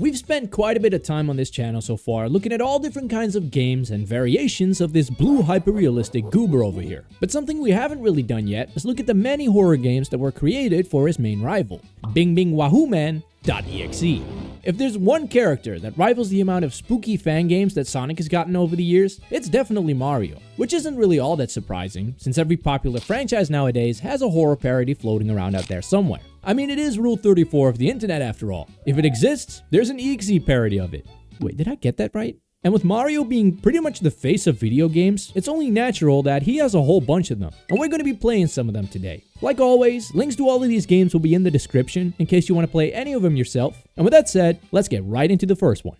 We've spent quite a bit of time on this channel so far looking at all different kinds of games and variations of this blue hyper-realistic goober over here. But something we haven't really done yet is look at the many horror games that were created for his main rival, Bing Bing Wahoo Man.exe. If there's one character that rivals the amount of spooky fan games that Sonic has gotten over the years, it's definitely Mario, which isn't really all that surprising since every popular franchise nowadays has a horror parody floating around out there somewhere. I mean, it is Rule 34 of the internet after all. If it exists, there's an EXE parody of it. Wait, did I get that right? And with Mario being pretty much the face of video games, it's only natural that he has a whole bunch of them, and we're going to be playing some of them today. Like always, links to all of these games will be in the description in case you want to play any of them yourself. And with that said, let's get right into the first one.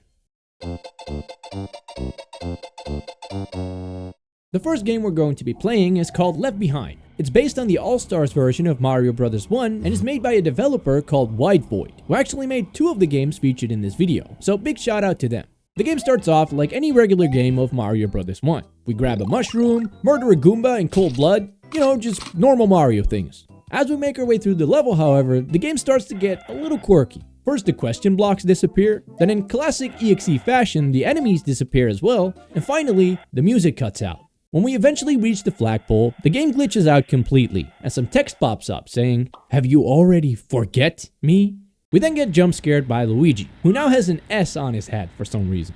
The first game we're going to be playing is called Left Behind. It's based on the All-Stars version of Mario Bros. 1 and is made by a developer called White Void, who actually made 2 of the games featured in this video, so big shout out to them. The game starts off like any regular game of Mario Bros. 1. We grab a mushroom, murder a Goomba in cold blood, you know, just normal Mario things. As we make our way through the level, however, the game starts to get a little quirky. First, the question blocks disappear, then in classic EXE fashion, the enemies disappear as well, and finally, the music cuts out. When we eventually reach the flagpole, the game glitches out completely, and some text pops up saying, "Have you already forget me?" We then get jump scared by Luigi, who now has an S on his head for some reason.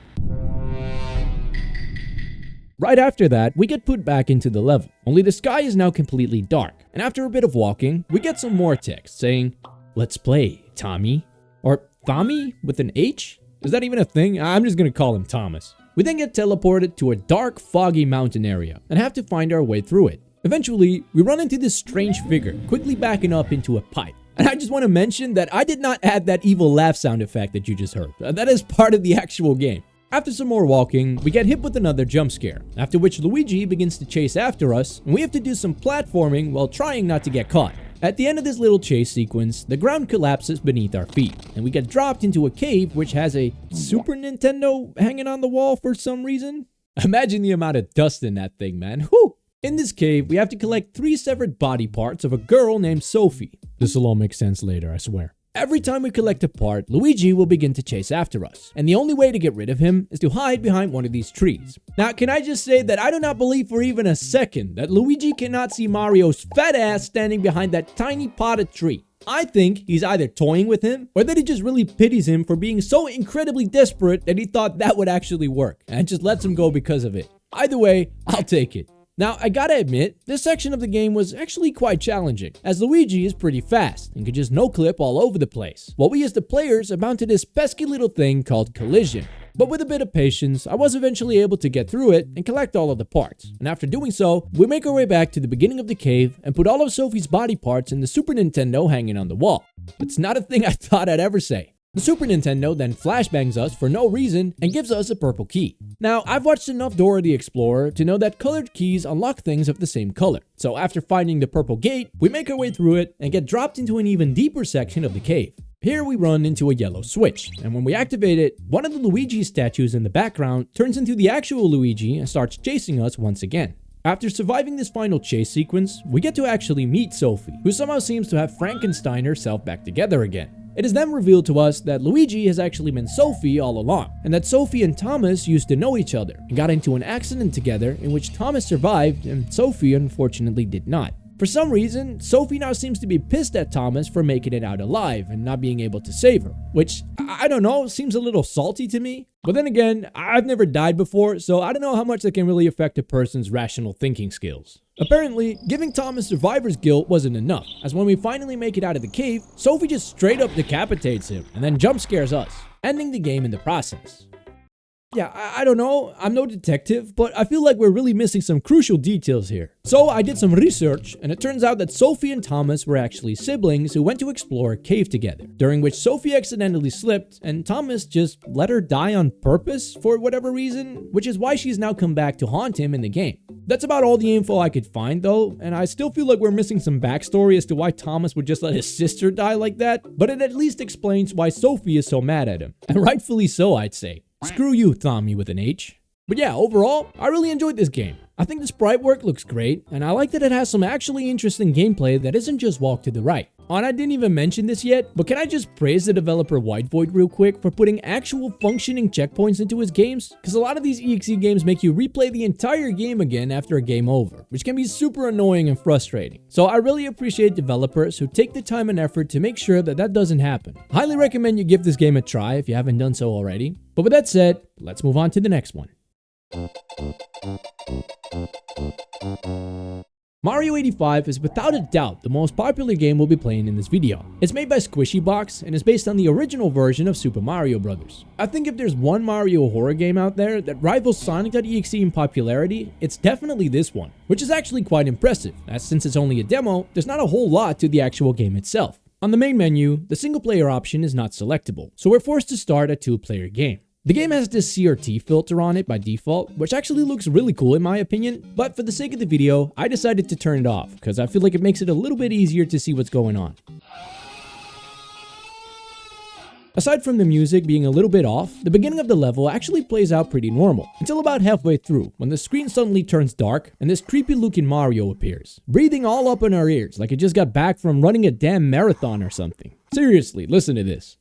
Right after that, we get put back into the level, only the sky is now completely dark, and after a bit of walking, we get some more text saying, "Let's play, Tommy." Or Tommy with an H? Is that even a thing? I'm just gonna call him Thomas. We then get teleported to a dark, foggy mountain area, and have to find our way through it. Eventually, we run into this strange figure, quickly backing up into a pipe. And I just want to mention that I did not add that evil laugh sound effect that you just heard. That is part of the actual game. After some more walking, we get hit with another jump scare, after which Luigi begins to chase after us, and we have to do some platforming while trying not to get caught. At the end of this little chase sequence, the ground collapses beneath our feet, and we get dropped into a cave which has a Super Nintendo hanging on the wall for some reason. Imagine the amount of dust in that thing, man. Whew! In this cave, we have to collect 3 severed body parts of a girl named Sophie. This will all make sense later, I swear. Every time we collect a part, Luigi will begin to chase after us, and the only way to get rid of him is to hide behind one of these trees. Now, can I just say that I do not believe for even a second that Luigi cannot see Mario's fat ass standing behind that tiny potted tree. I think he's either toying with him, or that he just really pities him for being so incredibly desperate that he thought that would actually work, and just lets him go because of it. Either way, I'll take it. Now, I gotta admit, this section of the game was actually quite challenging, as Luigi is pretty fast and could just no-clip all over the place, while we as the players are bound to this pesky little thing called collision. But with a bit of patience, I was eventually able to get through it and collect all of the parts, and after doing so, we make our way back to the beginning of the cave and put all of Sophie's body parts in the Super Nintendo hanging on the wall. It's not a thing I thought I'd ever say. The Super Nintendo then flashbangs us for no reason and gives us a purple key. Now, I've watched enough Dora the Explorer to know that colored keys unlock things of the same color. So after finding the purple gate, we make our way through it and get dropped into an even deeper section of the cave. Here we run into a yellow switch, and when we activate it, one of the Luigi statues in the background turns into the actual Luigi and starts chasing us once again. After surviving this final chase sequence, we get to actually meet Sophie, who somehow seems to have Frankenstein herself back together again. It is then revealed to us that Luigi has actually been Sophie all along, and that Sophie and Thomas used to know each other and got into an accident together in which Thomas survived and Sophie unfortunately did not. For some reason, Sophie now seems to be pissed at Thomas for making it out alive and not being able to save her, which, I don't know, seems a little salty to me. But then again, I've never died before, so I don't know how much that can really affect a person's rational thinking skills. Apparently, giving Thomas survivor's guilt wasn't enough, as when we finally make it out of the cave, Sophie just straight up decapitates him and then jump scares us, ending the game in the process. Yeah, I don't know, I'm no detective, but I feel like we're really missing some crucial details here. So I did some research, and it turns out that Sophie and Thomas were actually siblings who went to explore a cave together, during which Sophie accidentally slipped, and Thomas just let her die on purpose for whatever reason, which is why she's now come back to haunt him in the game. That's about all the info I could find though, and I still feel like we're missing some backstory as to why Thomas would just let his sister die like that, but it at least explains why Sophie is so mad at him, and rightfully so, I'd say. Screw you, Tommy with an H. But yeah, overall, I really enjoyed this game. I think the sprite work looks great, and I like that it has some actually interesting gameplay that isn't just walk to the right. Oh, and I didn't even mention this yet, but can I just praise the developer Whitevoid real quick for putting actual functioning checkpoints into his games? Because a lot of these EXE games make you replay the entire game again after a game over, which can be super annoying and frustrating. So I really appreciate developers who take the time and effort to make sure that that doesn't happen. Highly recommend you give this game a try if you haven't done so already. But with that said, let's move on to the next one. Mario 85 is without a doubt the most popular game we'll be playing in this video. It's made by Squishybox and is based on the original version of Super Mario Bros. I think if there's one Mario horror game out there that rivals Sonic.exe in popularity, it's definitely this one, which is actually quite impressive, as since it's only a demo, there's not a whole lot to the actual game itself. On the main menu, the single player option is not selectable, so we're forced to start a two-player game. The game has this CRT filter on it by default, which actually looks really cool in my opinion, but for the sake of the video, I decided to turn it off, because I feel like it makes it a little bit easier to see what's going on. Aside from the music being a little bit off, the beginning of the level actually plays out pretty normal, until about halfway through, when the screen suddenly turns dark, and this creepy looking Mario appears, breathing all up in our ears like it just got back from running a damn marathon or something. Seriously, listen to this.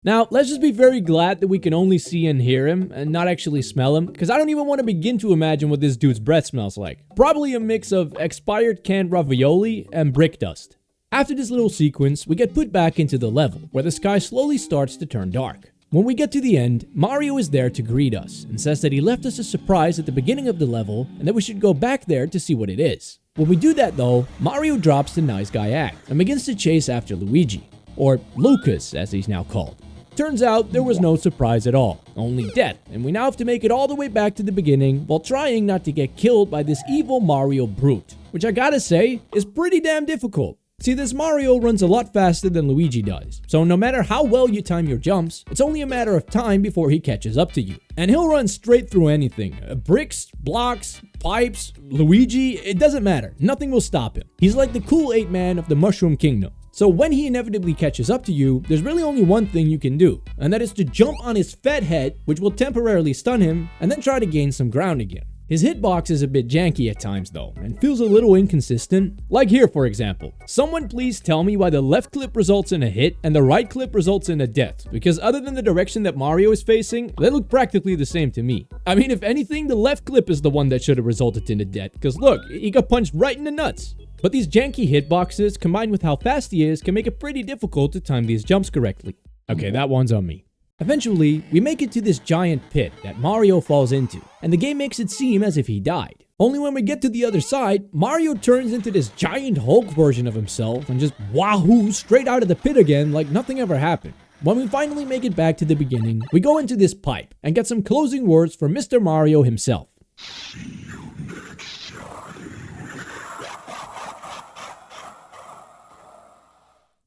Now, let's just be very glad that we can only see and hear him, and not actually smell him, because I don't even want to begin to imagine what this dude's breath smells like. Probably a mix of expired canned ravioli and brick dust. After this little sequence, we get put back into the level, where the sky slowly starts to turn dark. When we get to the end, Mario is there to greet us, and says that he left us a surprise at the beginning of the level, and that we should go back there to see what it is. When we do that though, Mario drops the nice guy act, and begins to chase after Luigi, or Lucas as he's now called. Turns out there was no surprise at all, only death, and we now have to make it all the way back to the beginning while trying not to get killed by this evil Mario brute, which I gotta say is pretty damn difficult. See, this Mario runs a lot faster than Luigi does, so no matter how well you time your jumps, it's only a matter of time before he catches up to you. And he'll run straight through anything, bricks, blocks, pipes, Luigi, it doesn't matter, nothing will stop him. He's like the cool ape man of the Mushroom Kingdom. So when he inevitably catches up to you, there's really only one thing you can do, and that is to jump on his fat head, which will temporarily stun him, and then try to gain some ground again. His hitbox is a bit janky at times though, and feels a little inconsistent. Like here for example. Someone please tell me why the left clip results in a hit and the right clip results in a death, because other than the direction that Mario is facing, they look practically the same to me. I mean, if anything, the left clip is the one that should have resulted in a death, because look, he got punched right in the nuts. But these janky hitboxes, combined with how fast he is, can make it pretty difficult to time these jumps correctly. Okay, that one's on me. Eventually, we make it to this giant pit that Mario falls into, and the game makes it seem as if he died. Only when we get to the other side, Mario turns into this giant Hulk version of himself and just wahoo straight out of the pit again like nothing ever happened. When we finally make it back to the beginning, we go into this pipe and get some closing words from Mr. Mario himself.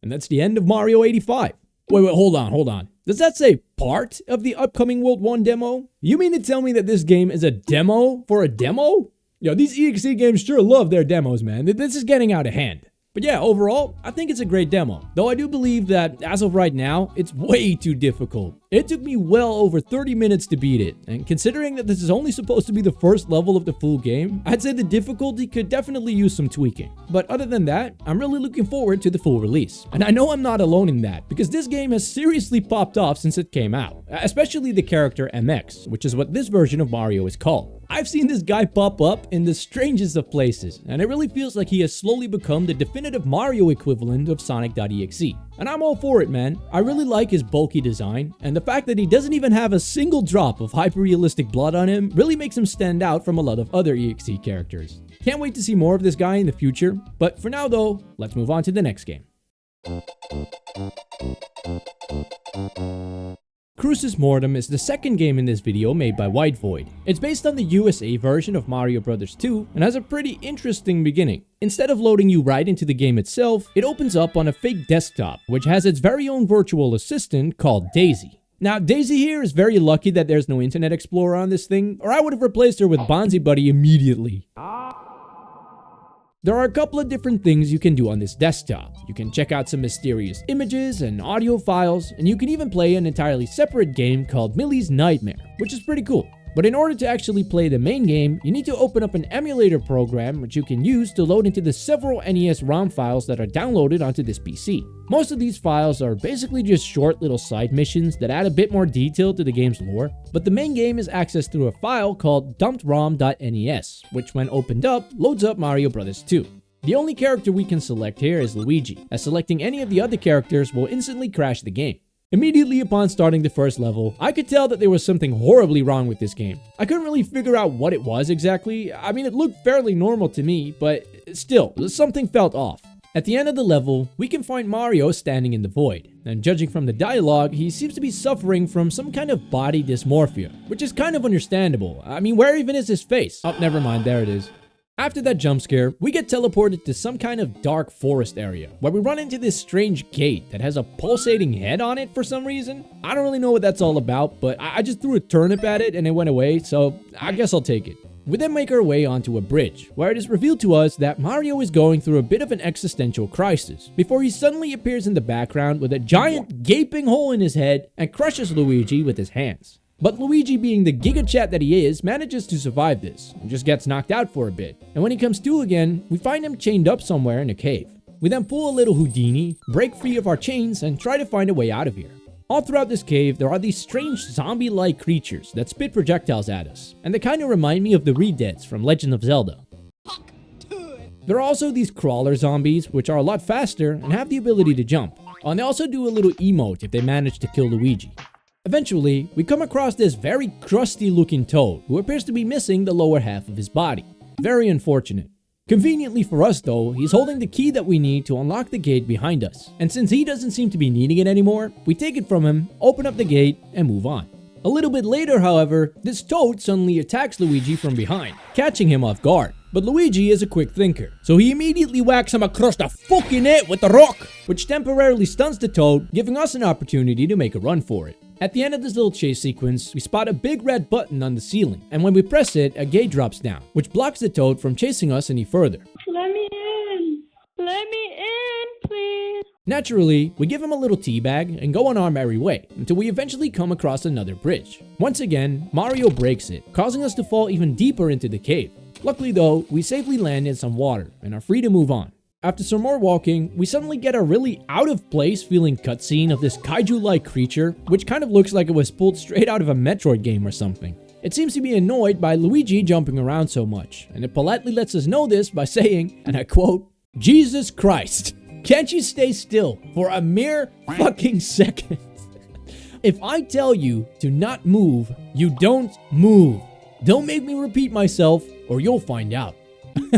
And that's the end of Mario 85. Wait, hold on. Does that say part of the upcoming World 1 demo? You mean to tell me that this game is a demo for a demo? Yo, these EXE games sure love their demos, man. This is getting out of hand. But yeah, overall, I think it's a great demo. Though I do believe that, as of right now, it's way too difficult. It took me well over 30 minutes to beat it, and considering that this is only supposed to be the first level of the full game, I'd say the difficulty could definitely use some tweaking. But other than that, I'm really looking forward to the full release. And I know I'm not alone in that, because this game has seriously popped off since it came out. Especially the character MX, which is what this version of Mario is called. I've seen this guy pop up in the strangest of places, and it really feels like he has slowly become the definitive Mario equivalent of Sonic.exe. And I'm all for it, man. I really like his bulky design, and the fact that he doesn't even have a single drop of hyper-realistic blood on him really makes him stand out from a lot of other EXE characters. Can't wait to see more of this guy in the future, but for now though, let's move on to the next game. Crucis Mortem is the second game in this video made by Whitevoid. It's based on the USA version of Mario Bros. 2 and has a pretty interesting beginning. Instead of loading you right into the game itself, it opens up on a fake desktop, which has its very own virtual assistant called Daisy. Now, Daisy here is very lucky that there's no Internet Explorer on this thing, or I would have replaced her with Bonzi Buddy immediately. There are a couple of different things you can do on this desktop. You can check out some mysterious images and audio files, and you can even play an entirely separate game called Millie's Nightmare, which is pretty cool. But in order to actually play the main game, you need to open up an emulator program which you can use to load into the several NES ROM files that are downloaded onto this PC. Most of these files are basically just short little side missions that add a bit more detail to the game's lore, but the main game is accessed through a file called dumpedrom.nes, which when opened up, loads up Mario Bros. 2. The only character we can select here is Luigi, as selecting any of the other characters will instantly crash the game. Immediately upon starting the first level, I could tell that there was something horribly wrong with this game. I couldn't really figure out what it was exactly. I mean, it looked fairly normal to me, but still, something felt off. At the end of the level, we can find Mario standing in the void, and judging from the dialogue, he seems to be suffering from some kind of body dysmorphia, which is kind of understandable. I mean, where even is his face? Oh, never mind, there it is. After that jump scare, we get teleported to some kind of dark forest area, where we run into this strange gate that has a pulsating head on it for some reason. I don't really know what that's all about, but I just threw a turnip at it and it went away, so I guess I'll take it. We then make our way onto a bridge, where it is revealed to us that Mario is going through a bit of an existential crisis, before he suddenly appears in the background with a giant gaping hole in his head and crushes Luigi with his hands. But Luigi, being the Giga Chat that he is, manages to survive this, and just gets knocked out for a bit. And when he comes to again, we find him chained up somewhere in a cave. We then pull a little Houdini, break free of our chains, and try to find a way out of here. All throughout this cave, there are these strange zombie-like creatures that spit projectiles at us, and they kind of remind me of the Re-Deads from Legend of Zelda. There are also these crawler zombies, which are a lot faster and have the ability to jump. And they also do a little emote if they manage to kill Luigi. Eventually, we come across this very crusty looking toad who appears to be missing the lower half of his body. Very unfortunate. Conveniently for us though, he's holding the key that we need to unlock the gate behind us. And since he doesn't seem to be needing it anymore, we take it from him, open up the gate, and move on. A little bit later, however, this toad suddenly attacks Luigi from behind, catching him off guard. But Luigi is a quick thinker, so he immediately whacks him across the fucking head with the rock, which temporarily stuns the toad, giving us an opportunity to make a run for it. At the end of this little chase sequence, we spot a big red button on the ceiling, and when we press it, a gate drops down, which blocks the toad from chasing us any further. Let me in! Let me in, please! Naturally, we give him a little teabag and go on our merry way, until we eventually come across another bridge. Once again, Mario breaks it, causing us to fall even deeper into the cave. Luckily though, we safely land in some water, and are free to move on. After some more walking, we suddenly get a really out of place feeling cutscene of this kaiju-like creature, which kind of looks like it was pulled straight out of a Metroid game or something. It seems to be annoyed by Luigi jumping around so much, and it politely lets us know this by saying, and I quote, "Jesus Christ, can't you stay still for a mere fucking second? If I tell you to not move, you don't move. Don't make me repeat myself, or you'll find out."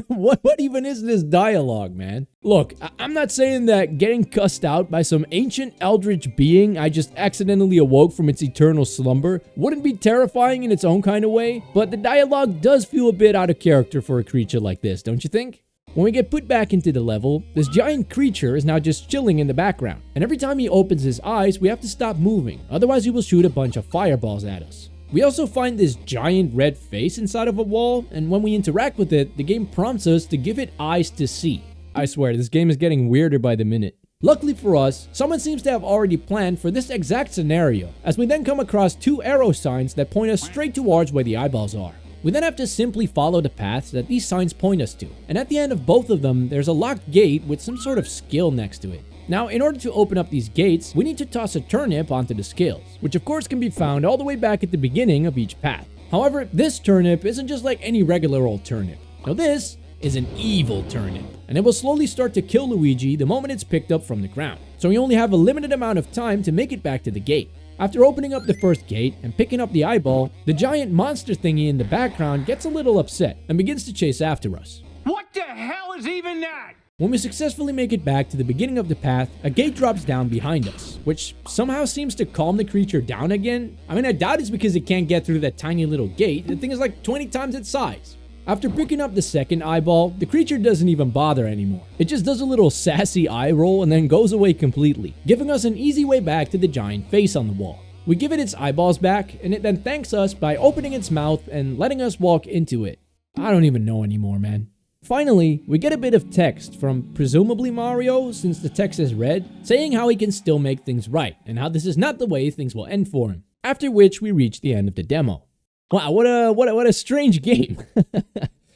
What even is this dialogue, man? Look, I'm not saying that getting cussed out by some ancient eldritch being I just accidentally awoke from its eternal slumber wouldn't be terrifying in its own kind of way, but the dialogue does feel a bit out of character for a creature like this, don't you think? When we get put back into the level, this giant creature is now just chilling in the background, and every time he opens his eyes, we have to stop moving, otherwise he will shoot a bunch of fireballs at us. We also find this giant red face inside of a wall, and when we interact with it, the game prompts us to give it eyes to see. I swear, this game is getting weirder by the minute. Luckily for us, someone seems to have already planned for this exact scenario, as we then come across two arrow signs that point us straight towards where the eyeballs are. We then have to simply follow the paths that these signs point us to, and at the end of both of them, there's a locked gate with some sort of skill next to it. Now, in order to open up these gates, we need to toss a turnip onto the scales, which of course can be found all the way back at the beginning of each path. However, this turnip isn't just like any regular old turnip. Now this is an evil turnip, and it will slowly start to kill Luigi the moment it's picked up from the ground. So we only have a limited amount of time to make it back to the gate. After opening up the first gate and picking up the eyeball, the giant monster thingy in the background gets a little upset and begins to chase after us. What the hell is even that? When we successfully make it back to the beginning of the path, a gate drops down behind us, which somehow seems to calm the creature down again. I mean, I doubt it's because it can't get through that tiny little gate. The thing is like 20 times its size. After picking up the second eyeball, the creature doesn't even bother anymore. It just does a little sassy eye roll and then goes away completely, giving us an easy way back to the giant face on the wall. We give it its eyeballs back, and it then thanks us by opening its mouth and letting us walk into it. I don't even know anymore, man. Finally, we get a bit of text from presumably Mario, since the text is red, saying how he can still make things right, and how this is not the way things will end for him. After which we reach the end of the demo. Wow, what a strange game.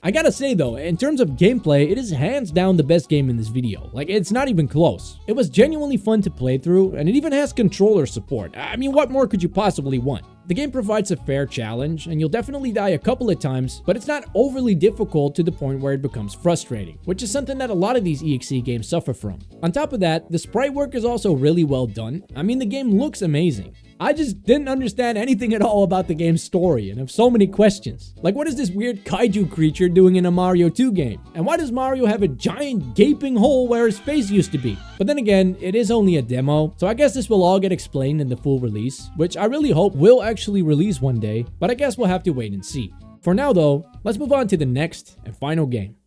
I gotta say though, in terms of gameplay, it is hands down the best game in this video. Like, it's not even close. It was genuinely fun to play through, and it even has controller support. I mean, what more could you possibly want? The game provides a fair challenge, and you'll definitely die a couple of times, but it's not overly difficult to the point where it becomes frustrating, which is something that a lot of these EXE games suffer from. On top of that, the sprite work is also really well done. I mean, the game looks amazing. I just didn't understand anything at all about the game's story and have so many questions. Like, what is this weird kaiju creature doing in a Mario 2 game? And why does Mario have a giant gaping hole where his face used to be? But then again, it is only a demo, so I guess this will all get explained in the full release, which I really hope will actually release one day, but I guess we'll have to wait and see. For now though, let's move on to the next and final game.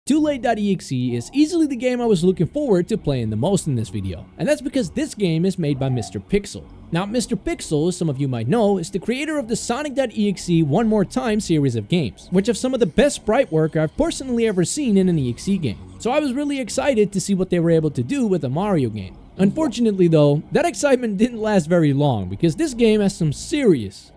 TooLate.EXE is easily the game I was looking forward to playing the most in this video, and that's because this game is made by Mr. Pixel. Now, Mr. Pixel, as some of you might know, is the creator of the Sonic.exe One More Time series of games, which have some of the best sprite work I've personally ever seen in an EXE game. So I was really excited to see what they were able to do with a Mario game. Unfortunately though, that excitement didn't last very long because this game has some serious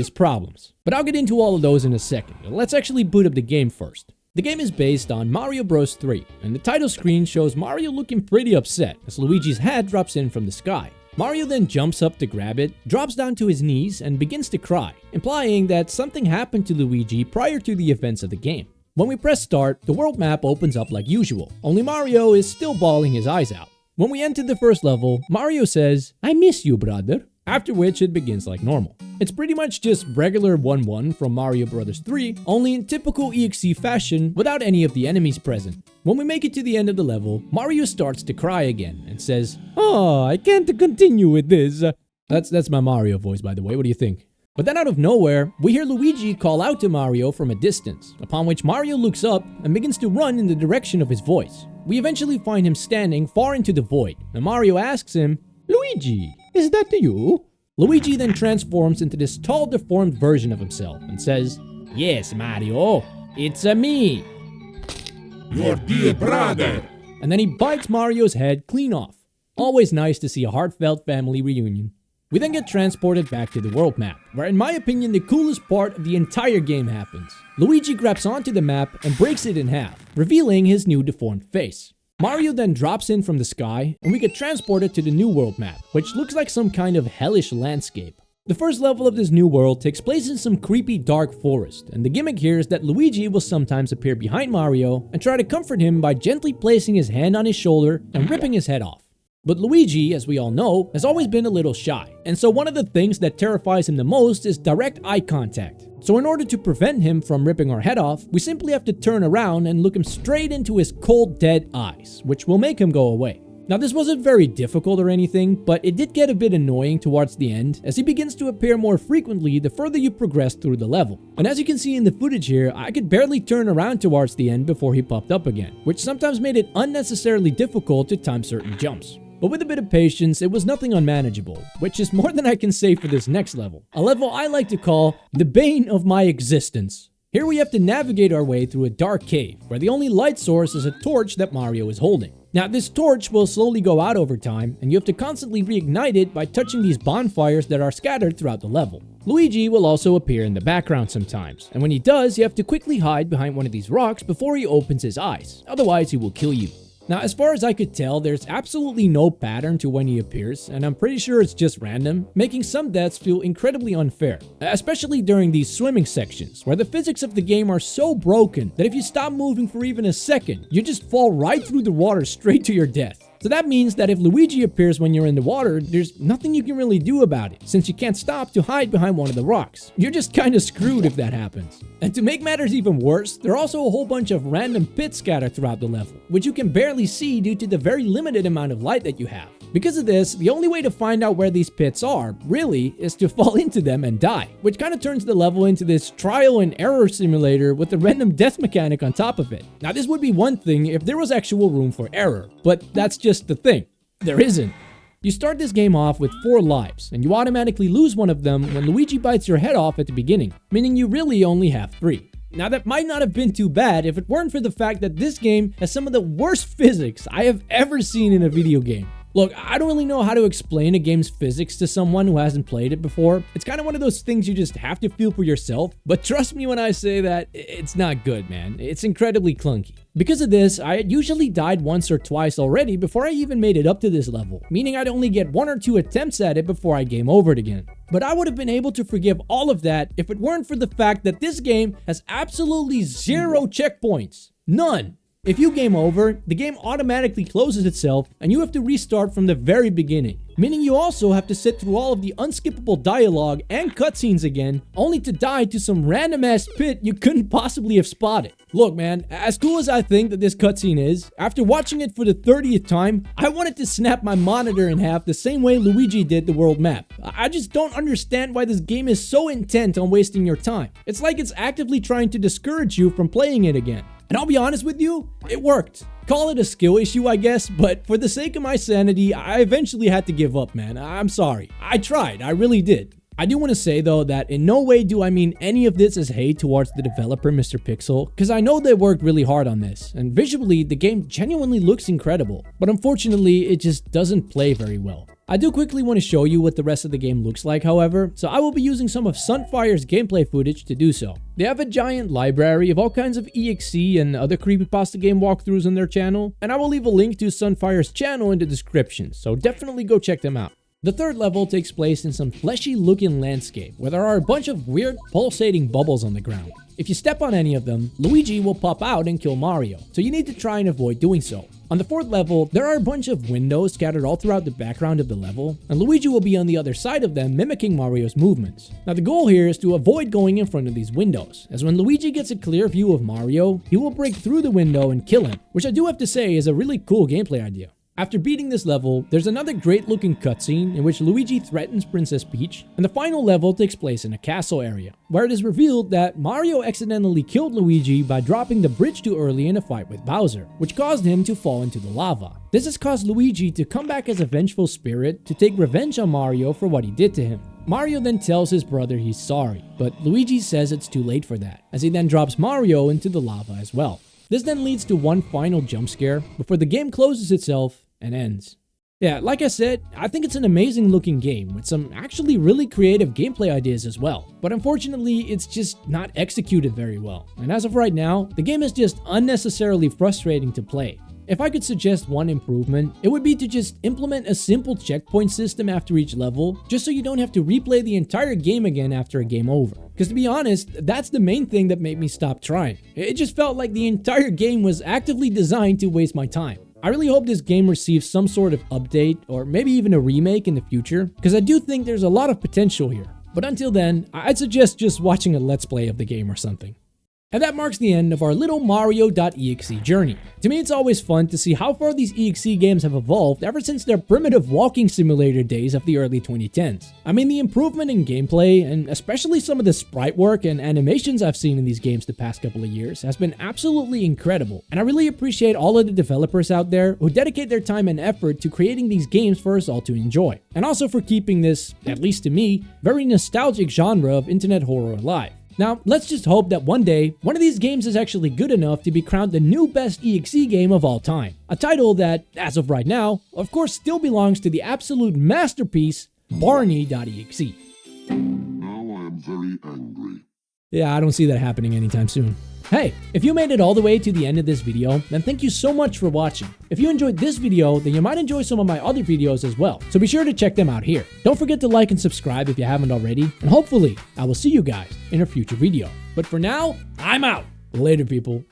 problems. But I'll get into all of those in a second. Let's actually boot up the game first. The game is based on Mario Bros 3, and the title screen shows Mario looking pretty upset as Luigi's head drops in from the sky. Mario then jumps up to grab it, drops down to his knees, and begins to cry, implying that something happened to Luigi prior to the events of the game. When we press start, the world map opens up like usual, only Mario is still bawling his eyes out. When we enter the first level, Mario says, "I miss you, brother," after which it begins like normal. It's pretty much just regular 1-1 from Mario Bros 3, only in typical EXE fashion without any of the enemies present. When we make it to the end of the level, Mario starts to cry again and says, "Oh, I can't continue with this." That's my Mario voice, by the way. What do you think? But then out of nowhere, we hear Luigi call out to Mario from a distance, upon which Mario looks up and begins to run in the direction of his voice. We eventually find him standing far into the void, and Mario asks him, "Luigi, is that you?" Luigi then transforms into this tall, deformed version of himself and says, "Yes, Mario, it's me, your dear brother." And then he bites Mario's head clean off. Always nice to see a heartfelt family reunion. We then get transported back to the world map, where in my opinion the coolest part of the entire game happens. Luigi grabs onto the map and breaks it in half, revealing his new deformed face. Mario then drops in from the sky, and we get transported to the new world map, which looks like some kind of hellish landscape. The first level of this new world takes place in some creepy dark forest, and the gimmick here is that Luigi will sometimes appear behind Mario and try to comfort him by gently placing his hand on his shoulder and ripping his head off. But Luigi, as we all know, has always been a little shy, and so one of the things that terrifies him the most is direct eye contact. So in order to prevent him from ripping our head off, we simply have to turn around and look him straight into his cold, dead eyes, which will make him go away. Now this wasn't very difficult or anything, but it did get a bit annoying towards the end, as he begins to appear more frequently the further you progress through the level. And as you can see in the footage here, I could barely turn around towards the end before he popped up again, which sometimes made it unnecessarily difficult to time certain jumps. But with a bit of patience, it was nothing unmanageable, which is more than I can say for this next level. A level I like to call the bane of my existence. Here we have to navigate our way through a dark cave, where the only light source is a torch that Mario is holding. Now this torch will slowly go out over time, and you have to constantly reignite it by touching these bonfires that are scattered throughout the level. Luigi will also appear in the background sometimes, and when he does, you have to quickly hide behind one of these rocks before he opens his eyes, otherwise he will kill you. Now, as far as I could tell, there's absolutely no pattern to when he appears, and I'm pretty sure it's just random, making some deaths feel incredibly unfair, especially during these swimming sections, where the physics of the game are so broken that if you stop moving for even a second, you just fall right through the water straight to your death. So that means that if Luigi appears when you're in the water, there's nothing you can really do about it, since you can't stop to hide behind one of the rocks. You're just kinda screwed if that happens. And to make matters even worse, there are also a whole bunch of random pits scattered throughout the level, which you can barely see due to the very limited amount of light that you have. Because of this, the only way to find out where these pits are, really, is to fall into them and die, which kind of turns the level into this trial and error simulator with a random death mechanic on top of it. Now this would be one thing if there was actual room for error, but that's just the thing. There isn't. You start this game off with 4 lives, and you automatically lose one of them when Luigi bites your head off at the beginning, meaning you really only have 3. Now that might not have been too bad if it weren't for the fact that this game has some of the worst physics I have ever seen in a video game. Look, I don't really know how to explain a game's physics to someone who hasn't played it before. It's kind of one of those things you just have to feel for yourself, but trust me when I say that it's not good, man. It's incredibly clunky. Because of this, I had usually died once or twice already before I even made it up to this level, meaning I'd only get 1 or 2 attempts at it before I game overed again. But I would have been able to forgive all of that if it weren't for the fact that this game has absolutely 0 checkpoints. None. If you game over, the game automatically closes itself and you have to restart from the very beginning, meaning you also have to sit through all of the unskippable dialogue and cutscenes again, only to die to some random ass pit you couldn't possibly have spotted. Look man, as cool as I think that this cutscene is, after watching it for the 30th time, I wanted to snap my monitor in half the same way Luigi did the world map. I just don't understand why this game is so intent on wasting your time. It's like it's actively trying to discourage you from playing it again. And I'll be honest with you, it worked. Call it a skill issue, I guess, but for the sake of my sanity, I eventually had to give up, man. I'm sorry. I tried, I really did. I do want to say though that in no way do I mean any of this as hate towards the developer Mr. Pixel, because I know they worked really hard on this, and visually the game genuinely looks incredible, but unfortunately it just doesn't play very well. I do quickly want to show you what the rest of the game looks like, however, so I will be using some of SunFIRE's gameplay footage to do so. They have a giant library of all kinds of EXE and other creepypasta game walkthroughs on their channel, and I will leave a link to SunFIRE's channel in the description, so definitely go check them out. The third level takes place in some fleshy looking landscape where there are a bunch of weird pulsating bubbles on the ground. If you step on any of them, Luigi will pop out and kill Mario, so you need to try and avoid doing so. On the fourth level, there are a bunch of windows scattered all throughout the background of the level, and Luigi will be on the other side of them mimicking Mario's movements. Now the goal here is to avoid going in front of these windows, as when Luigi gets a clear view of Mario, he will break through the window and kill him, which I do have to say is a really cool gameplay idea. After beating this level, there's another great looking cutscene in which Luigi threatens Princess Peach, and the final level takes place in a castle area, where it is revealed that Mario accidentally killed Luigi by dropping the bridge too early in a fight with Bowser, which caused him to fall into the lava. This has caused Luigi to come back as a vengeful spirit to take revenge on Mario for what he did to him. Mario then tells his brother he's sorry, but Luigi says it's too late for that, as he then drops Mario into the lava as well. This then leads to one final jump scare before the game closes itself and ends. Yeah, like I said, I think it's an amazing looking game with some actually really creative gameplay ideas as well, but unfortunately it's just not executed very well, and as of right now, the game is just unnecessarily frustrating to play. If I could suggest one improvement, it would be to just implement a simple checkpoint system after each level, just so you don't have to replay the entire game again after a game over. Because to be honest, that's the main thing that made me stop trying. It just felt like the entire game was actively designed to waste my time. I really hope this game receives some sort of update or maybe even a remake in the future, because I do think there's a lot of potential here. But until then, I'd suggest just watching a let's play of the game or something. And that marks the end of our little Mario.exe journey. To me, it's always fun to see how far these EXE games have evolved ever since their primitive walking simulator days of the early 2010s. I mean, the improvement in gameplay, and especially some of the sprite work and animations I've seen in these games the past couple of years, has been absolutely incredible. And I really appreciate all of the developers out there who dedicate their time and effort to creating these games for us all to enjoy. And also for keeping this, at least to me, very nostalgic genre of internet horror alive. Now, let's just hope that one day, one of these games is actually good enough to be crowned the new best EXE game of all time. A title that, as of right now, of course still belongs to the absolute masterpiece, Barney.exe. Now I am very angry. Yeah, I don't see that happening anytime soon. Hey, if you made it all the way to the end of this video, then thank you so much for watching. If you enjoyed this video, then you might enjoy some of my other videos as well, so be sure to check them out here. Don't forget to like and subscribe if you haven't already, and hopefully, I will see you guys in a future video. But for now, I'm out. Later, people.